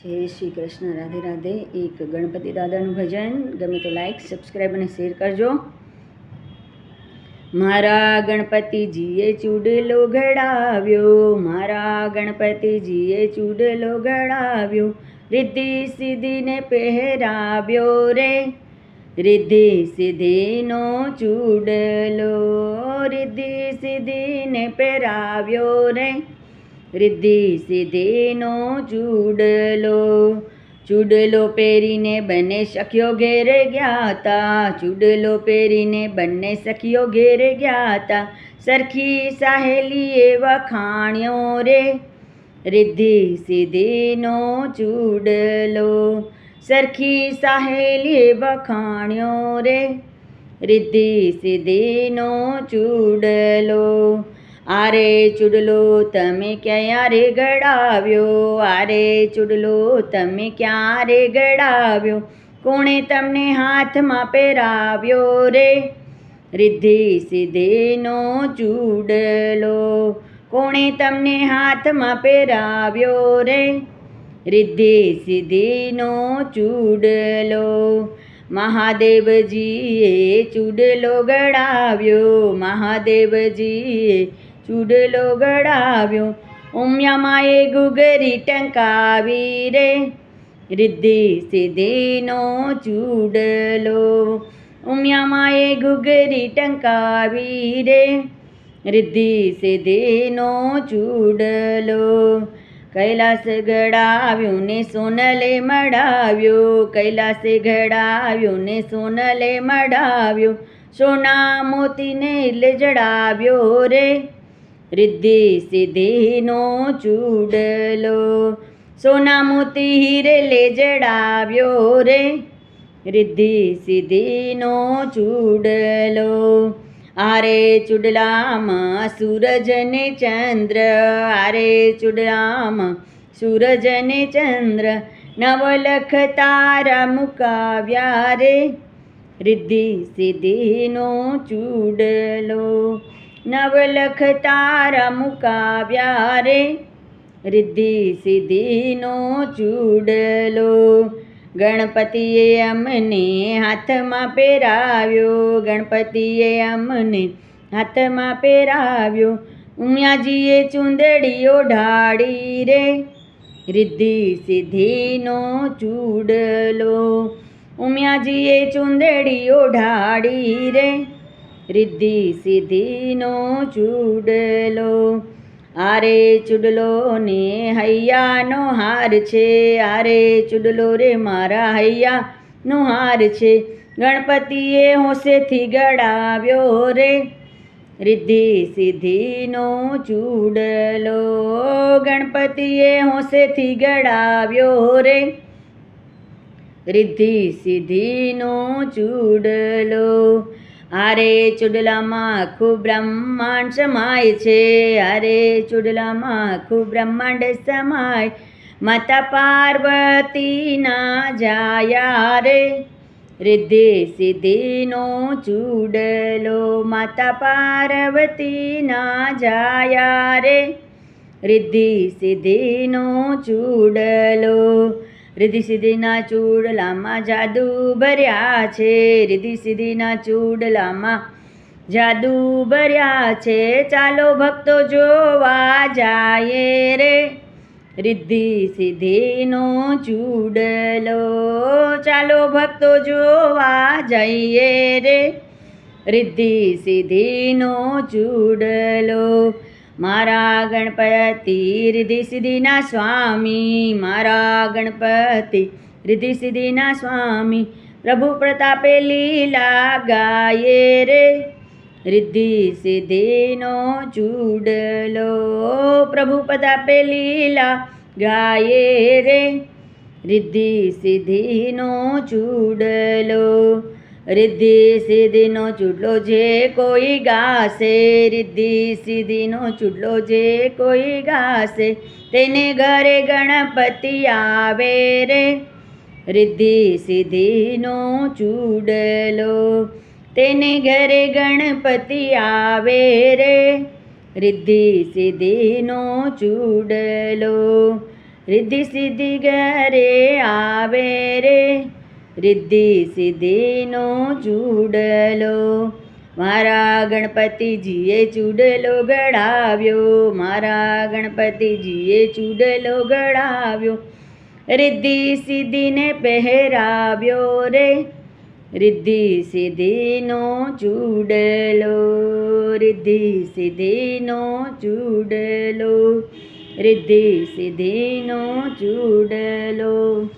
જય શ્રી કૃષ્ણ, રાધે રાધે. એક ગણપતિ દાદાનું ભજન ગમે તો લાઈક, સબસ્ક્રાઈબ અને શેર કરજો. મારા ગણપતિજીએ ચૂડલો ઘડાવ્યો, મારા ગણપતિજીએ ચૂડલો ઘડાવ્યો, રિદ્ધિ સિદ્ધિને પહેરાવ્યો રે, રિદ્ધિ સિદ્ધિનો ચૂડલો, રિદ્ધિ સિદ્ધિને પહેરાવ્યો રે, રિદ્ધિ સિદ્ધિનો ચૂડલો. ચૂડલો પહેરીને બંને સખીઓ ઘેર ગયા તા, ચૂડલો પહેરીને બંને સખીઓ ઘેર ગયા તા, સરખી સાહેલીએ વખાણ્યો રે, રિદ્ધિ સિદ્ધિનો ચૂડલો, સરખી સાહેલીએ વખાણ્યો રે, રિદ્ધિ સિદ્ધિનો ચૂડલો. આરે ચૂડલો તમે ક્યારે ઘડાવ્યો, આરે ચૂડલો તમે ક્યારે ઘડાવ્યો, કોણે તમને હાથમાં પહેરાવ્યો રે, રિદ્ધિ સિદ્ધિનો ચૂડલો, કોણે તમને હાથમાં પહેરાવ્યો રે, રિદ્ધિ સિદ્ધિનો ચૂડલો. મહાદેવજીએ ચૂડલો ઘડાવ્યો, મહાદેવજીએ ચૂડલો ઘડાવ્યો, ઉમિયામાએ ઘૂઘરી ટંકાવી રે, રિદ્ધિ સિદ્ધિનો ચૂડલો, ઉમિયામાએ ઘૂઘરી ટંકાવી રે, રિદ્ધિ સિદ્ધિનો ચૂડલો. કૈલાસ ઘડાવ્યું ને સોનલે મડાવ્યો, કૈલાસે ઘડાવ્યું ને સોનલે મડાવ્યો, સોના મોતીને જડાવ્યો રે, રિદ્ધિ સિદ્ધિનો ચૂડલો, સોના મોતી હીરે જડાવ્યો રે, રિદ્ધિ સિદ્ધિનો ચૂડલો. આરે ચૂડલામાં સૂરજ ને ચંદ્ર, આરે ચૂડલામાં સૂરજ ને ચંદ્ર, નવલખ તારા મુકાવ્યા રે, રિદ્ધિ સિદ્ધિનો ચૂડલો, નવલખ તારા મુકાવ્યા રે, રિદ્ધિ સિદ્ધિનો ચૂડલો. ગણપતિએ અમને હાથમાં પહેરાવ્યો, ગણપતિએ અમને હાથમાં પહેરાવ્યો, ઉમિયાજીએ ચૂંદડી ઓઢાડી રે, રિદ્ધિ સિદ્ધિનો ચૂડલો, ઉમિયાજીએ ચૂંદડી ઓઢાડી રે, રિદ્ધિ સિદ્ધિનો ચૂડલો. આરે ચૂડલો ને હૈયાનો હાર છે, આરે ચૂડલો રે મારા હૈયાનો હાર છે, ગણપતિએ હોંશેથી ઘડાવ્યો રે, રિદ્ધિ સિદ્ધિનો ચૂડલો, ગણપતિએ હોંશેથી ઘડાવ્યો રે, રિદ્ધિ સિદ્ધિનો ચૂડલો. આરે ચૂડલામાં આખું બ્રહ્માંડ સમાય છે, આરે ચૂડલામાં આખું બ્રહ્માંડ સમાય, માતા પાર્વતીના જાયા રે, રિદ્ધિ સિદ્ધિનો ચૂડલો, માતા પાર્વતીના જાયા રે, રિદ્ધિ સિદ્ધિનો ચૂડલો. રિદ્ધિ સિદ્ધિના ચૂડલામાં જાદુ ભર્યા છે, રિદ્ધિ સિદ્ધિના ચૂડલામાં જાદુ ભર્યા છે, ચાલો ભક્તો જોવા જાય રે, રિદ્ધિ સિદ્ધિનો ચૂડલો, ચાલો ભક્તો જોવા જઈએ રે, રિદ્ધિ સિદ્ધિનો ચૂડલો. મારા ગણપતિ રિદ્ધિ સિદ્ધિના સ્વામી, મારા ગણપતિ રિદ્ધિ સિદ્ધિના સ્વામી, પ્રભુ પ્રતાપે લીલા ગાયે રે, રિદ્ધિ સિદ્ધિનો ચૂડલો, પ્રભુ પ્રતાપે લીલા ગાયે રે, રિદ્ધિ સિદ્ધિનો ચૂડલો. રિદ્ધિ સિદ્ધિનો ચૂડલો જે કોઈ ગાશે, રિદ્ધિ સિદ્ધિનો ચૂડલો જે કોઈ ગાશે, તેને ઘરે ગણપતિ આવે રે, રિદ્ધિ સિદ્ધિનો ચૂડલો, તેને ઘરે ગણપતિ આવે રે, રિદ્ધિ સિદ્ધિનો ચૂડલો. રિદ્ધિ સિદ્ધિ ઘરે આવે રે, રિદ્ધિ સિદ્ધિનો ચૂડલો. મારા ગણપતિજીએ ચૂડલો ઘડાવ્યો, મારા ગણપતિજીએ ચૂડલો ઘડાવ્યો. રિદ્ધિ સિદ્ધિને પહેરાવ્યો રે, રિદ્ધિ સિદ્ધિનો ચૂડલો, રિદ્ધિ સિદ્ધિનો ચૂડલો, રિદ્ધિ સિદ્ધિનો ચૂડલો.